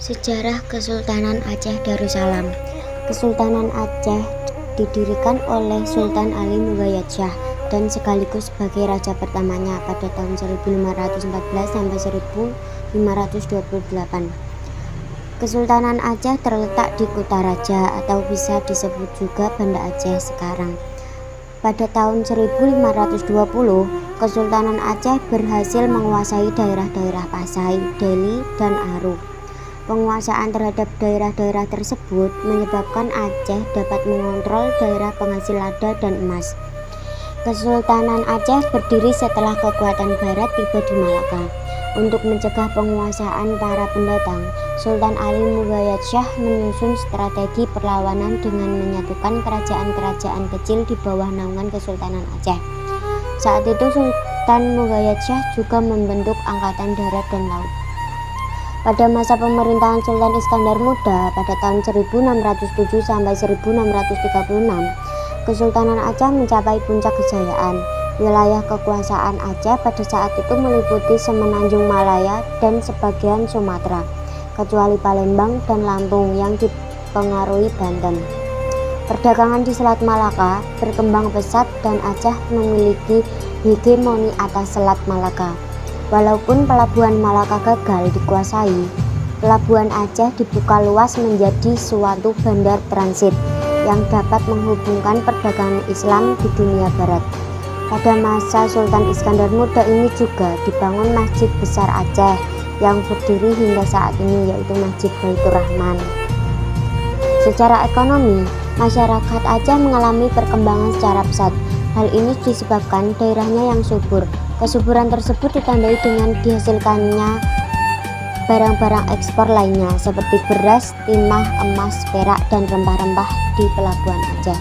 Sejarah Kesultanan Aceh Darussalam. Kesultanan Aceh didirikan oleh Sultan Ali Mughayat Shah dan sekaligus sebagai raja pertamanya pada tahun 1514 sampai 1528. Kesultanan Aceh terletak di Kutaraja atau bisa disebut juga Banda Aceh sekarang. Pada tahun 1520, Kesultanan Aceh berhasil menguasai daerah-daerah Pasai, Deli, dan Aru. Penguasaan terhadap daerah-daerah tersebut menyebabkan Aceh dapat mengontrol daerah penghasil lada dan emas. Kesultanan Aceh berdiri setelah kekuatan Barat tiba di Malaka. Untuk mencegah penguasaan para pendatang, Sultan Ali Mughayat Shah menyusun strategi perlawanan dengan menyatukan kerajaan-kerajaan kecil di bawah naungan Kesultanan Aceh. Saat itu Sultan Mughayat Shah juga membentuk angkatan darat dan laut. Pada masa pemerintahan Sultan Iskandar Muda pada tahun 1607 sampai 1636, Kesultanan Aceh mencapai puncak kejayaan. Wilayah kekuasaan Aceh pada saat itu meliputi semenanjung Malaya dan sebagian Sumatera, kecuali Palembang dan Lampung yang dipengaruhi Banten. Perdagangan di Selat Malaka berkembang pesat dan Aceh memiliki hegemoni atas Selat Malaka. Walaupun pelabuhan Malaka gagal dikuasai, pelabuhan Aceh dibuka luas menjadi suatu bandar transit yang dapat menghubungkan perdagangan Islam di dunia barat. Pada masa Sultan Iskandar Muda ini juga dibangun Masjid Besar Aceh yang berdiri hingga saat ini, yaitu Masjid Baitur Rahman. Secara ekonomi, masyarakat Aceh mengalami perkembangan secara pesat. Hal ini disebabkan daerahnya yang subur. Kesuburan tersebut ditandai dengan dihasilkannya barang-barang ekspor lainnya seperti beras, timah, emas, perak, dan rempah-rempah di pelabuhan Aceh.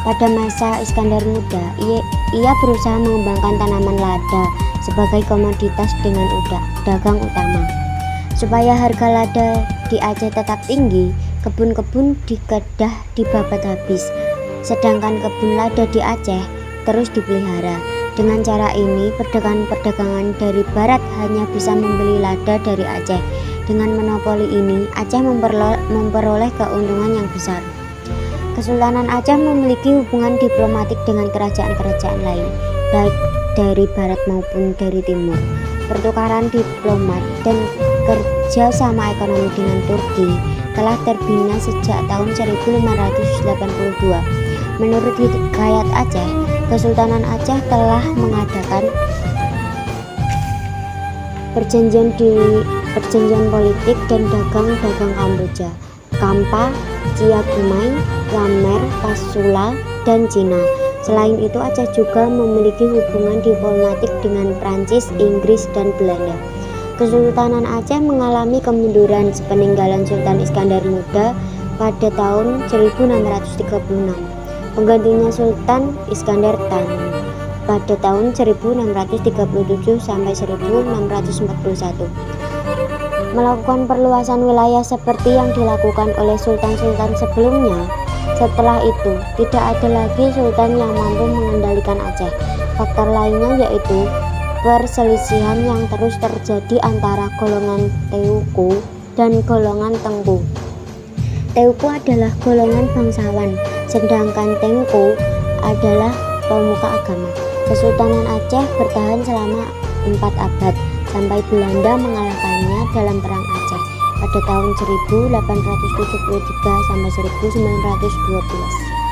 Pada masa Iskandar Muda, ia berusaha mengembangkan tanaman lada sebagai komoditas dengan dagang utama. Supaya harga lada di Aceh tetap tinggi, kebun-kebun di Kedah dibabat habis, sedangkan kebun lada di Aceh terus dipelihara. Dengan cara ini, perdagangan dari barat hanya bisa membeli lada dari Aceh. Dengan monopoli ini, Aceh memperoleh keuntungan yang besar. Kesultanan Aceh memiliki hubungan diplomatik dengan kerajaan-kerajaan lain, baik dari barat maupun dari timur. Pertukaran diplomat dan kerjasama ekonomi dengan Turki telah terbina sejak tahun 1582. Menurut Hikayat Aceh, Kesultanan Aceh telah mengadakan perjanjian politik dan dagang Kamboja, Kampa, Ciakumai, Lamer, Pasula, dan Cina. Selain itu, Aceh juga memiliki hubungan diplomatik dengan Prancis, Inggris, dan Belanda. Kesultanan Aceh mengalami kemunduran sepeninggalan Sultan Iskandar Muda pada tahun 1636. Penggantinya Sultan Iskandar Tan pada tahun 1637 sampai 1641. Melakukan perluasan wilayah seperti yang dilakukan oleh sultan-sultan sebelumnya. Setelah itu, tidak ada lagi sultan yang mampu mengendalikan Aceh. Faktor lainnya yaitu perselisihan yang terus terjadi antara golongan Teuku dan golongan Tengku. Teuku adalah golongan bangsawan, sedangkan Tengku adalah pemuka agama. Kesultanan Aceh bertahan selama 4 abad sampai Belanda mengalahkannya dalam Perang Aceh pada tahun 1873 sampai 1912.